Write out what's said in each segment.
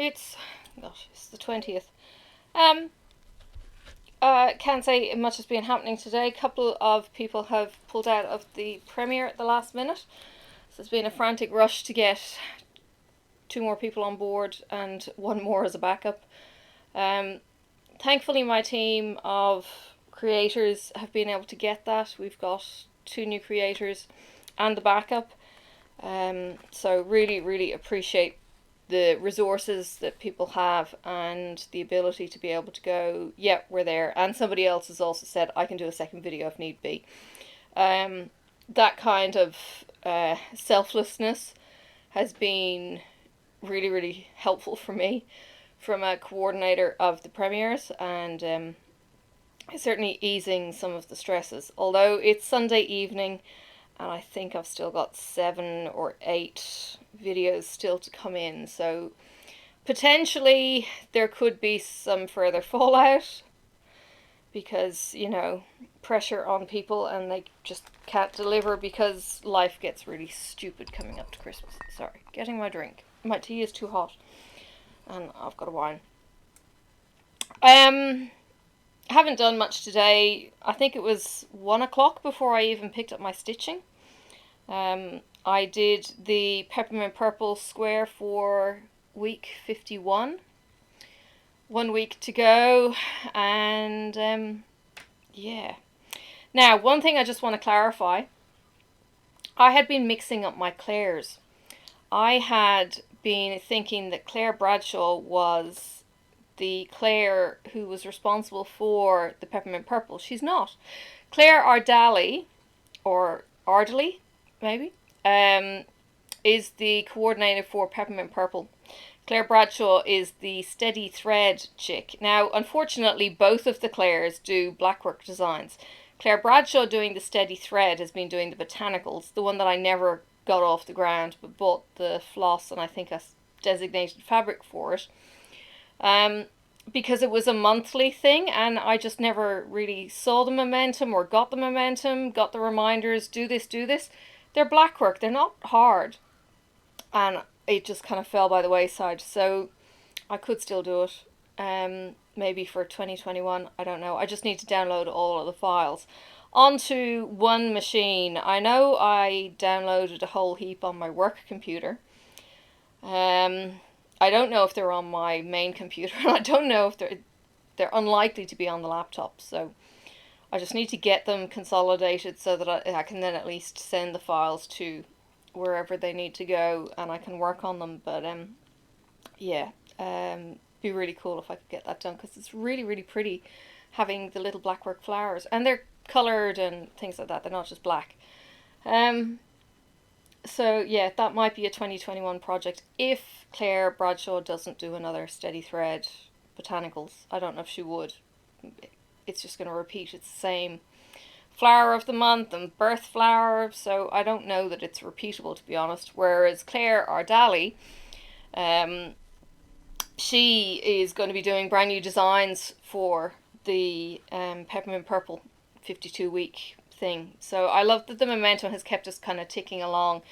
It's, gosh, it's the 20th. Can't say much has been happening today. A couple of people have pulled out of the premiere at the last minute. So it's been a frantic rush to get 2 more people on board and 1 more as a backup. Thankfully, my team of creators have been able to get that. We've got 2 new creators and the backup. So really appreciate the resources that people have and the ability to be able to go, yeah, we're there. And somebody else has also said, I can do a second video if need be. That kind of selflessness has been really helpful for me from a coordinator of the premieres, and certainly easing some of the stresses. Although it's Sunday evening, and I think I've still got 7 or 8 videos still to come in, so potentially there could be some further fallout because, you know, pressure on people and they just can't deliver because life gets really stupid coming up to Christmas. Sorry, getting my drink. My tea is too hot and I've got a wine. Haven't done much today. I think it was 1 o'clock before I even picked up my stitching. I did the Peppermint Purple square for week 51. 1 week to go, and yeah. Now, one thing I just want to clarify. I had been mixing up my Claire's. I had been thinking that Claire Bradshaw was the Claire who was responsible for the Peppermint Purple. She's not. Claire Ardali, or Ardley, maybe, is the coordinator for Peppermint Purple. Claire Bradshaw is the steady thread chick. Now, unfortunately, both of the Claires do blackwork designs. Claire Bradshaw doing the steady thread has been doing the botanicals, the one that I never got off the ground, but bought the floss and I think a designated fabric for it. Because it was a monthly thing and I just never really saw the momentum or got the momentum, got the reminders, do this. They're blackwork, they're not hard. And it just kind of fell by the wayside. So I could still do it. Maybe for 2021, I don't know. I just need to download all of the files onto one machine. I know I downloaded a whole heap on my work computer. I don't know if they're on my main computer. I don't know if they're unlikely to be on the laptop. So I just need to get them consolidated so that I can then at least send the files to wherever they need to go and I can work on them. But yeah, be really cool if I could get that done because it's really pretty having the little blackwork flowers and they're coloured and things like that. They're not just black. So yeah, that might be a 2021 project if Claire Bradshaw doesn't do another steady thread botanicals. I don't know if she would. It's just going to repeat its same flower of the month and birth flower, so I don't know that it's repeatable, to be honest. Whereas Claire Ardali, she is going to be doing brand new designs for the Peppermint Purple 52-week thing. So I love that the momentum has kept us kind of ticking along.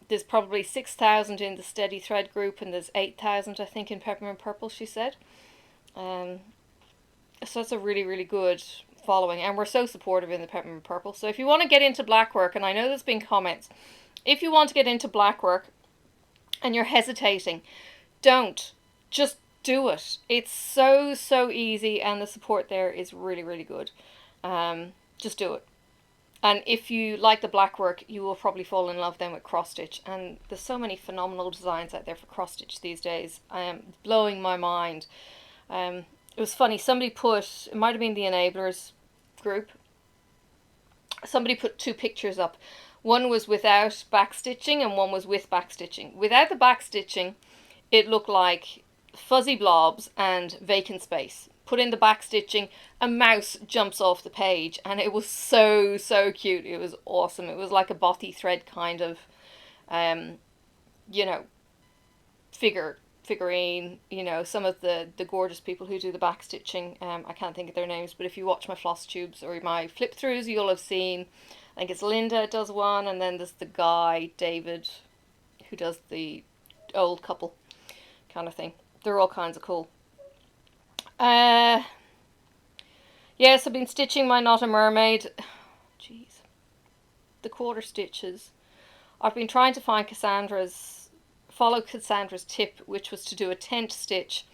There's probably 6,000 in the steady thread group and there's 8,000 I think in Peppermint Purple, she said. So that's a really good following, and we're so supportive in the Peppermint Purple. So if you want to get into blackwork, and I know there's been comments, if you want to get into blackwork and you're hesitating, don't. Just do it. It's so easy and the support there is really good. Just do it. And if you like the blackwork, you will probably fall in love then with cross stitch. And there's so many phenomenal designs out there for cross stitch these days. Blowing my mind. It was funny, somebody put, it might have been the Enablers group, somebody put 2 pictures up. One was without backstitching and one was with backstitching. Without the backstitching, it looked like fuzzy blobs and vacant space. Put in the backstitching, a mouse jumps off the page, and it was so cute. It was awesome. It was like a bothy thread kind of, you know, figurine, you know, some of the gorgeous people who do the backstitching. I can't think of their names, but if you watch my floss tubes or my flip throughs, you'll have seen, I think it's Linda does one, and then there's the guy, David, who does the old couple. kind of thing. They're all kinds of cool. Yes, I've been stitching my Not a Mermaid. Jeez. The quarter stitches. I've been trying to find follow Cassandra's tip, which was to do a tent stitch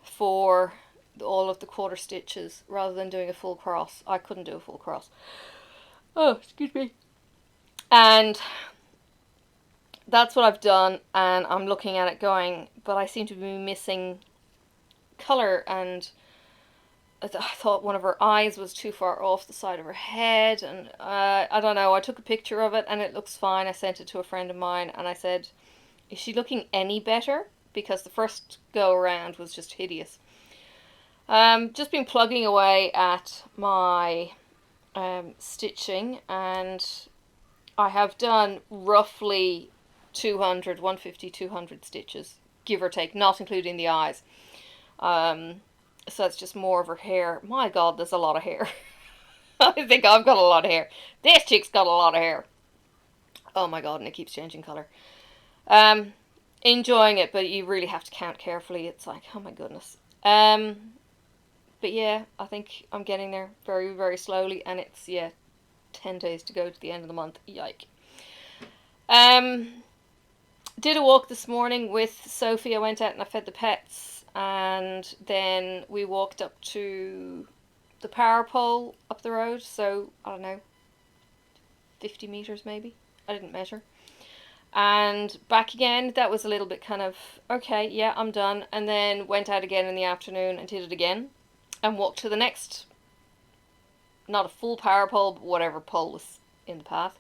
for all of the quarter stitches rather than doing a full cross. I couldn't do a full cross. Oh, excuse me. And that's what I've done, and I'm looking at it going, but I seem to be missing colour, and I thought one of her eyes was too far off the side of her head, and I don't know, I took a picture of it and it looks fine. I sent it to a friend of mine and I said, is she looking any better? Because the first go around was just hideous. Just been plugging away at my stitching, and I have done roughly 150, 200 stitches, give or take, not including the eyes. So it's just more of her hair. My God, there's a lot of hair. I think I've got a lot of hair. This chick's got a lot of hair. Oh my God, and it keeps changing colour. Enjoying it, but you really have to count carefully. It's like, oh my goodness. But yeah, I think I'm getting there very, very slowly, and it's, 10 days to go to the end of the month. Yike. Did a walk this morning with Sophie. I went out and I fed the pets, and then we walked up to the power pole up the road, so I don't know, 50 meters maybe. I didn't measure. And back again. That was a little bit kind of, okay, yeah, I'm done. And then went out again in the afternoon and did it again, and walked to the next, not a full power pole, but whatever pole was in the path.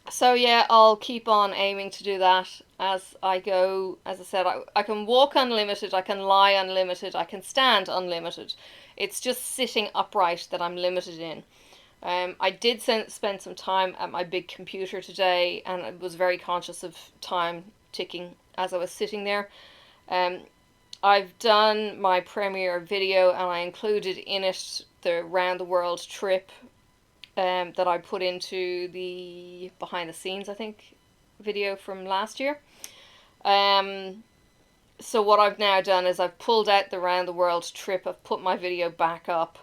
So yeah, I'll keep on aiming to do that as I go. As I said, I can walk unlimited, I can lie unlimited, I can stand unlimited. It's just sitting upright that I'm limited in. I did spend some time at my big computer today, and I was very conscious of time ticking as I was sitting there. I've done my premiere video, and I included in it the round the world trip that I put into the behind the scenes, I think, video from last year. So what I've now done is I've pulled out the round the world trip. I've put my video back up.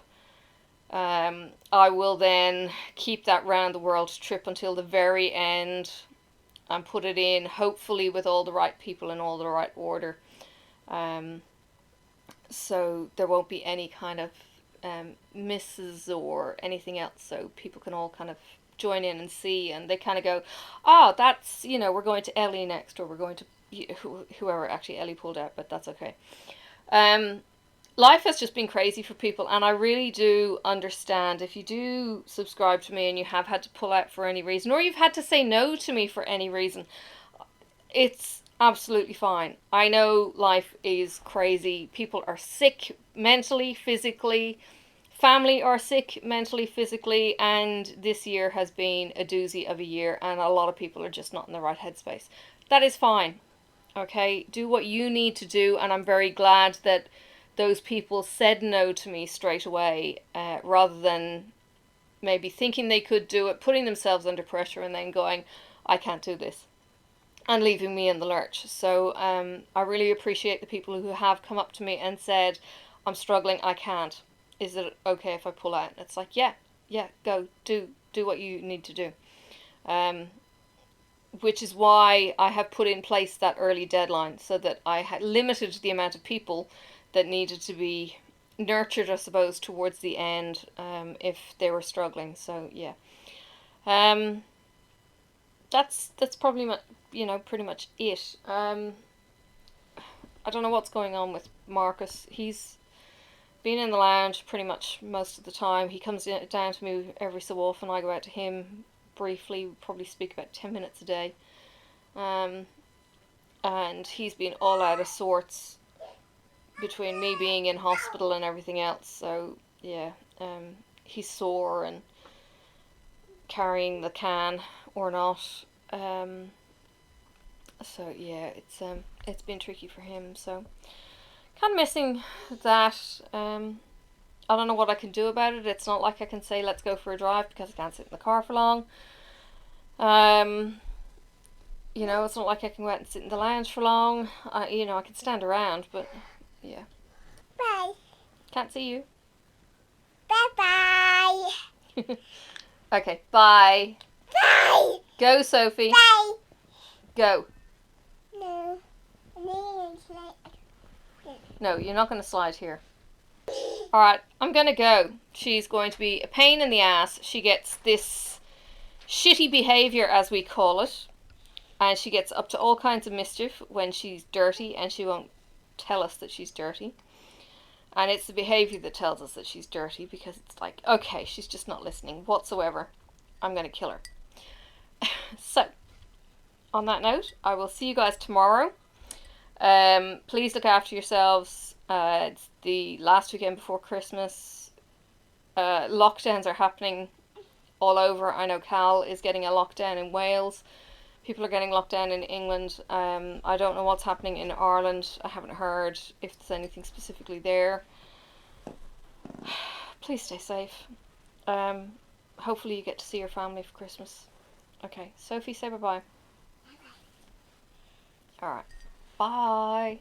I will then keep that round the world trip until the very end and put it in, hopefully with all the right people in all the right order. So there won't be any kind of misses or anything else, so people can all kind of join in and see, and they kind of go, oh, that's, we're going to Ellie next, or we're going to whoever. Actually Ellie pulled out, but that's okay. Life has just been crazy for people, and I really do understand if you do subscribe to me and you have had to pull out for any reason, or you've had to say no to me for any reason. It's absolutely fine. I know life is crazy. People are sick mentally, physically. Family are sick mentally, physically, and this year has been a doozy of a year, and a lot of people are just not in the right headspace. That is fine. Okay, do what you need to do, and I'm very glad that those people said no to me straight away, rather than maybe thinking they could do it, putting themselves under pressure, and then going, I can't do this, and leaving me in the lurch. So I really appreciate the people who have come up to me and said, I'm struggling, I can't. Is it okay if I pull out? And it's like, yeah, go, do what you need to do. Which is why I have put in place that early deadline, so that I had limited the amount of people that needed to be nurtured, I suppose, towards the end, if they were struggling. So yeah, that's probably pretty much it. I don't know what's going on with Marcus. He's been in the lounge pretty much most of the time. He comes down to me every so often. I go out to him briefly, probably speak about 10 minutes a day. And he's been all out of sorts between me being in hospital and everything else. So yeah, he's sore and carrying the can or not. So yeah, it's been tricky for him. So kind of missing that. I don't know what I can do about it. It's not like I can say let's go for a drive, because I can't sit in the car for long. You know, it's not like I can go out and sit in the lounge for long. I can stand around, but yeah. Bye. Can't see you. Bye-bye. Okay, bye. Bye. Go, Sophie. Bye. Go. No. No, you're not going to slide here. Alright, I'm going to go. She's going to be a pain in the ass. She gets this shitty behaviour, as we call it. And she gets up to all kinds of mischief when she's dirty, and she won't tell us that she's dirty. And it's the behaviour that tells us that she's dirty, because it's like, okay, she's just not listening whatsoever. I'm going to kill her. So, on that note, I will see you guys tomorrow. Please look after yourselves. It's the last weekend before Christmas. Lockdowns are happening all over. I know Cal is getting a lockdown in Wales. People are getting locked down in England. I don't know what's happening in Ireland. I haven't heard if there's anything specifically there. Please stay safe. Hopefully you get to see your family for Christmas. Okay, Sophie, say bye-bye. Alright, bye.